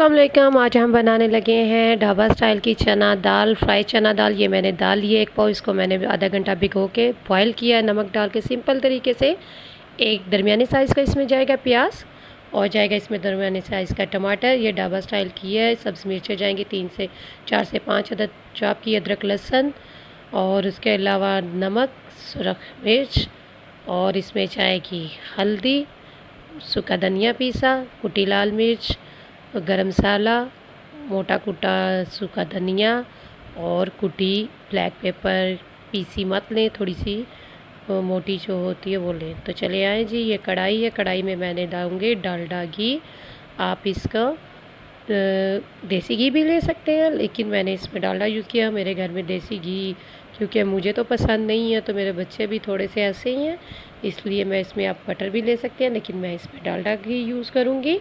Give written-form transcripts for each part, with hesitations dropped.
अस्सलामुअलैकुम। आज हम बनाने लगे हैं ढाबा स्टाइल की चना दाल, फ्राई चना दाल। ये मैंने दाल ली है 1 पाव। इसको मैंने आधा घंटा भिगो के बॉयल किया है नमक डाल के सिंपल तरीके से। एक दरमियानी साइज़ का इसमें जाएगा प्याज और जाएगा इसमें दरमियानी साइज़ का टमाटर। ये ढाबा स्टाइल की है। सब्ज़ मिर्चें जाएंगी 4 से 5 अदद चॉप की अदरक लहसुन और उसके अलावा नमक, सुरख मिर्च और इसमें जाएगी हल्दी, सूखा धनिया पीसा, कुटी लाल मिर्च, गरम मसाला, मोटा कुटा सूखा धनिया और कुटी ब्लैक पेपर। पीसी मत लें, थोड़ी सी मोटी जो होती है वो लें। तो चले आए जी। ये कढ़ाई है, कढ़ाई में मैंने डालूँगी डालडा घी। आप इसका देसी घी भी ले सकते हैं, लेकिन मैंने इसमें डालडा यूज़ किया। मेरे घर में देसी घी क्योंकि मुझे तो पसंद नहीं है, तो मेरे बच्चे भी थोड़े से ऐसे ही हैं, इसलिए मैं इसमें आप बटर भी ले सकते हैं, लेकिन मैं इसमें डालडा घी यूज़ करूँगी।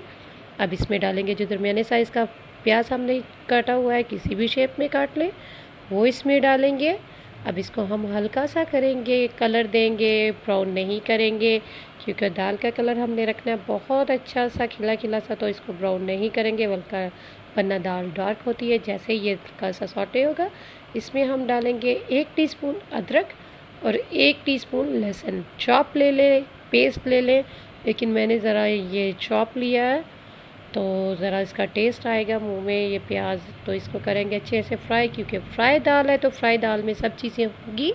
अब इसमें डालेंगे जो दरमियाने साइज़ का प्याज हमने काटा हुआ है, किसी भी शेप में काट लें, वो इसमें डालेंगे। अब इसको हम हल्का सा करेंगे, कलर देंगे, ब्राउन नहीं करेंगे क्योंकि दाल का कलर हमने रखना है बहुत अच्छा सा खिला खिला सा, तो इसको ब्राउन नहीं करेंगे हल्का, वरना दाल डार्क होती है। जैसे ये हल्का सा सॉटे होगा, इसमें हम डालेंगे 1 टीस्पून अदरक और 1 टीस्पून लहसुन। चॉप ले लें, पेस्ट ले लें, लेकिन मैंने ज़रा ये चॉप लिया है तो ज़रा इसका टेस्ट आएगा मुंह में। ये प्याज तो इसको करेंगे अच्छे से फ्राई, क्योंकि फ्राई दाल है तो फ्राई दाल में सब चीज़ें होंगी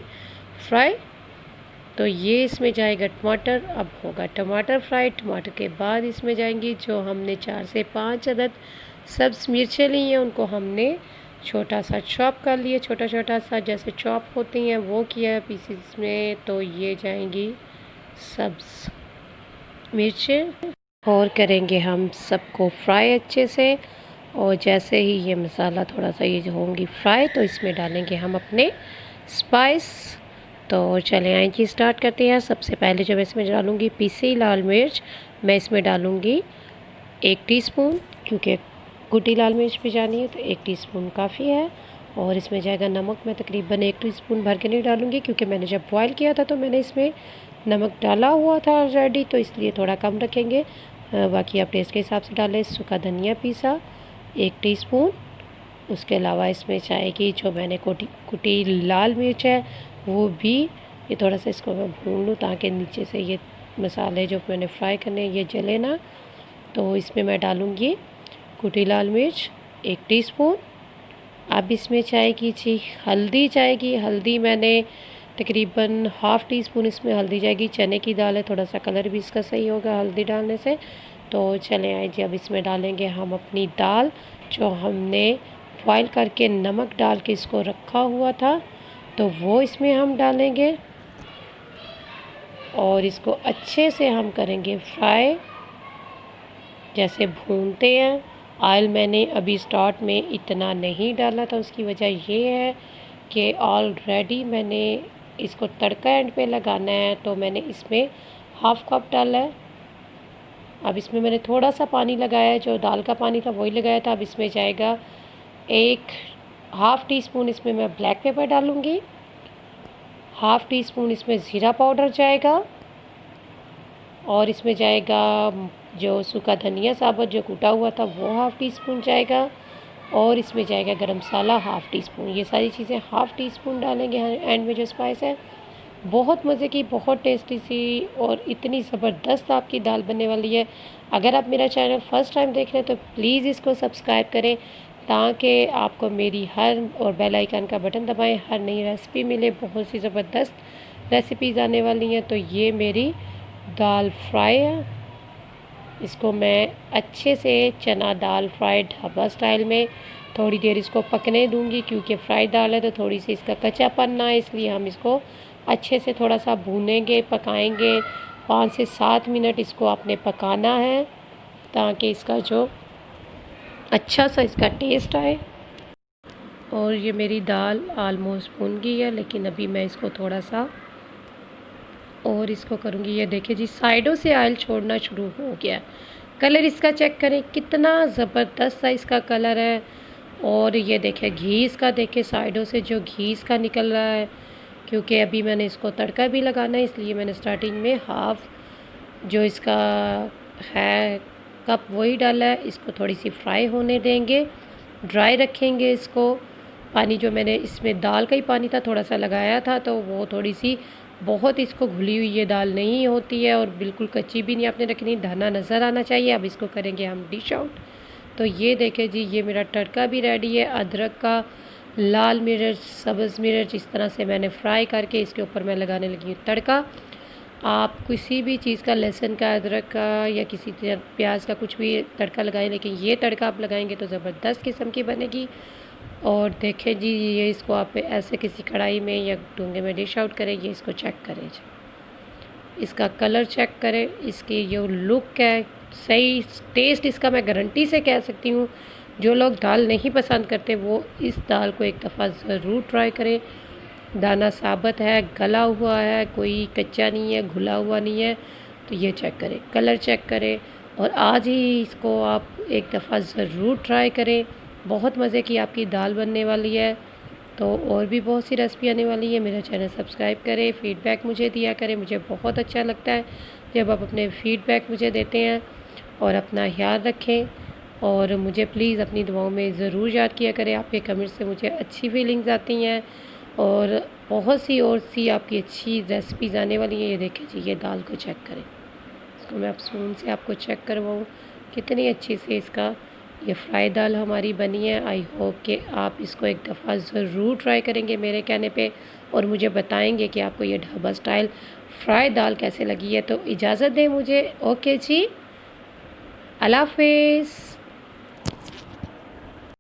फ्राई। तो ये इसमें जाएगा टमाटर। अब होगा टमाटर फ्राई। टमाटर के बाद इसमें जाएंगी जो हमने 4 से 5 अदद सब्ज़ मिर्चें ली हैं, उनको हमने छोटा सा चॉप कर लिया, छोटा छोटा सा जैसे चॉप होती हैं वो किया है पीसीस में। तो ये जाएंगी सब्ज़ मिर्चें और करेंगे हम सबको फ्राई अच्छे से। और जैसे ही ये मसाला थोड़ा सा ये जो होंगी फ्राई, तो इसमें डालेंगे हम अपने स्पाइस। तो चले आए जी, स्टार्ट करते हैं। सबसे पहले जो मैं इसमें डालूँगी पीसी लाल मिर्च, मैं इसमें डालूँगी 1 टीस्पून, क्योंकि कुटी लाल मिर्च भी जानी है तो 1 टीस्पून काफ़ी है। और इसमें जाएगा नमक। मैं तकरीबन 1 टीस्पून भर के नहीं डालूँगी, क्योंकि मैंने जब बॉयल किया था तो मैंने इसमें नमक डाला हुआ था ऑलरेडी, तो इसलिए थोड़ा कम रखेंगे। बाकी आप टेस्ट के हिसाब से डालें। सूखा धनिया पीसा 1 टीस्पून। उसके अलावा इसमें जाएगी जो मैंने कुटी लाल मिर्च है वो भी। ये थोड़ा सा इसको मैं भून लूँ ताकि नीचे से ये मसाले जो मैंने फ्राई करने ये जले ना। तो इसमें मैं डालूँगी कुटी लाल मिर्च 1 टीस्पून। अब इसमें जाएगी जी हल्दी जाएगी। हल्दी मैंने तकरीबन ½ टीस्पून इसमें हल्दी जाएगी। चने की दाल है, थोड़ा सा कलर भी इसका सही होगा हल्दी डालने से। तो चले आए जी। अब इसमें डालेंगे हम अपनी दाल जो हमने बॉयल करके नमक डाल के इसको रखा हुआ था, तो वो इसमें हम डालेंगे और इसको अच्छे से हम करेंगे फ्राई, जैसे भूनते हैं। ऑयल मैंने अभी स्टार्ट में इतना नहीं डाला था, उसकी वजह ये है कि ऑलरेडी मैंने इसको तड़का एंड पे लगाना है, तो मैंने इसमें ½ कप डाला है। अब इसमें मैंने थोड़ा सा पानी लगाया है, जो दाल का पानी था वही लगाया था। अब इसमें जाएगा ½ टीस्पून इसमें मैं ब्लैक पेपर डालूँगी, ½ टीस्पून इसमें ज़ीरा पाउडर जाएगा, और इसमें जाएगा जो सूखा धनिया साबुत जो कूटा हुआ था वो ½ टीस्पून जाएगा, और इसमें जाएगा गरम मसाला ½ टीस्पून। ये सारी चीज़ें ½ टीस्पून डालेंगे एंड में जो स्पाइस है। बहुत मज़े की, बहुत टेस्टी सी और इतनी ज़बरदस्त आपकी दाल बनने वाली है। अगर आप मेरा चैनल फ़र्स्ट टाइम देख रहे हैं तो प्लीज़ इसको सब्सक्राइब करें, ताकि आपको मेरी हर और बेल आइकन का बटन दबाएं, हर नई रेसिपी मिले। बहुत सी ज़बरदस्त रेसिपीज़ आने वाली हैं। तो ये मेरी दाल फ्राई है, इसको मैं अच्छे से चना दाल फ्राई ढाबा स्टाइल में थोड़ी देर इसको पकने दूंगी, क्योंकि फ्राई दाल है तो थोड़ी सी इसका कच्चापन ना है, इसलिए हम इसको अच्छे से थोड़ा सा भूनेंगे, पकाएंगे। 5 से 7 मिनट इसको आपने पकाना है, ताकि इसका जो अच्छा सा इसका टेस्ट आए। और ये मेरी दाल आलमोस्ट भुन गई है, लेकिन अभी मैं इसको थोड़ा सा और इसको करूँगी। ये देखिए जी, साइडों से ऑयल छोड़ना शुरू हो गया। कलर इसका चेक करें कितना ज़बरदस्त सा इसका कलर है। और ये देखिए घी इसका, देखिए साइडों से जो घी इसका निकल रहा है, क्योंकि अभी मैंने इसको तड़का भी लगाना है, इसलिए मैंने स्टार्टिंग में हाफ़ जो इसका है कप वही डाला है। इसको थोड़ी सी फ्राई होने देंगे, ड्राई रखेंगे इसको। पानी जो मैंने इसमें दाल का ही पानी था, थोड़ा सा लगाया था, तो वो थोड़ी सी बहुत इसको घुली हुई ये दाल नहीं होती है और बिल्कुल कच्ची भी नहीं आपने रखनी, दाना नज़र आना चाहिए। अब इसको करेंगे हम डिश आउट। तो ये देखें जी, ये मेरा तड़का भी रेडी है। अदरक का, लाल मिर्च, सब्ज़ मिर्च, इस तरह से मैंने फ्राई करके इसके ऊपर मैं लगाने लगी हूँ तड़का। आप किसी भी चीज़ का, लहसुन का, अदरक का या किसी प्याज का कुछ भी तड़का लगाएं, लेकिन ये तड़का आप लगाएंगे तो ज़बरदस्त किस्म की बनेगी। और देखें जी, ये इसको आप ऐसे किसी कढ़ाई में या डोंगे में डिश आउट करें, ये इसको चेक करें जी, इसका कलर चेक करें, इसकी जो लुक है, सही टेस्ट इसका मैं गारंटी से कह सकती हूँ। जो लोग दाल नहीं पसंद करते वो इस दाल को एक दफ़ा ज़रूर ट्राई करें। दाना साबित है, गला हुआ है, कोई कच्चा नहीं है, घुला हुआ नहीं है। तो ये चेक करें, कलर चेक करें और आज ही इसको आप एक दफ़ा ज़रूर ट्राई करें। बहुत मज़े की आपकी दाल बनने वाली है। तो और भी बहुत सी रेसिपी आने वाली है। मेरा चैनल सब्सक्राइब करें, फ़ीडबैक मुझे दिया करें, मुझे बहुत अच्छा लगता है जब आप अपने फ़ीडबैक मुझे देते हैं। और अपना ख्याल रखें और मुझे प्लीज़ अपनी दुआओं में ज़रूर याद किया करें। आपके कमेंट से मुझे अच्छी फीलिंग्स आती हैं और बहुत सी और सी आपकी अच्छी रेसिपीज़ आने वाली हैं। ये देखें जी, ये दाल को चेक करें, इसको मैं अब स्पून से आपको चेक करवाऊँ कितनी अच्छी से इसका ये फ्राई दाल हमारी बनी है। आई होप कि आप इसको एक दफ़ा ज़रूर ट्राई करेंगे मेरे कहने पे और मुझे बताएंगे कि आपको ये ढाबा स्टाइल फ्राई दाल कैसे लगी है। तो इजाज़त दें मुझे। ओके जी, अल्लाह हाफ़िज़।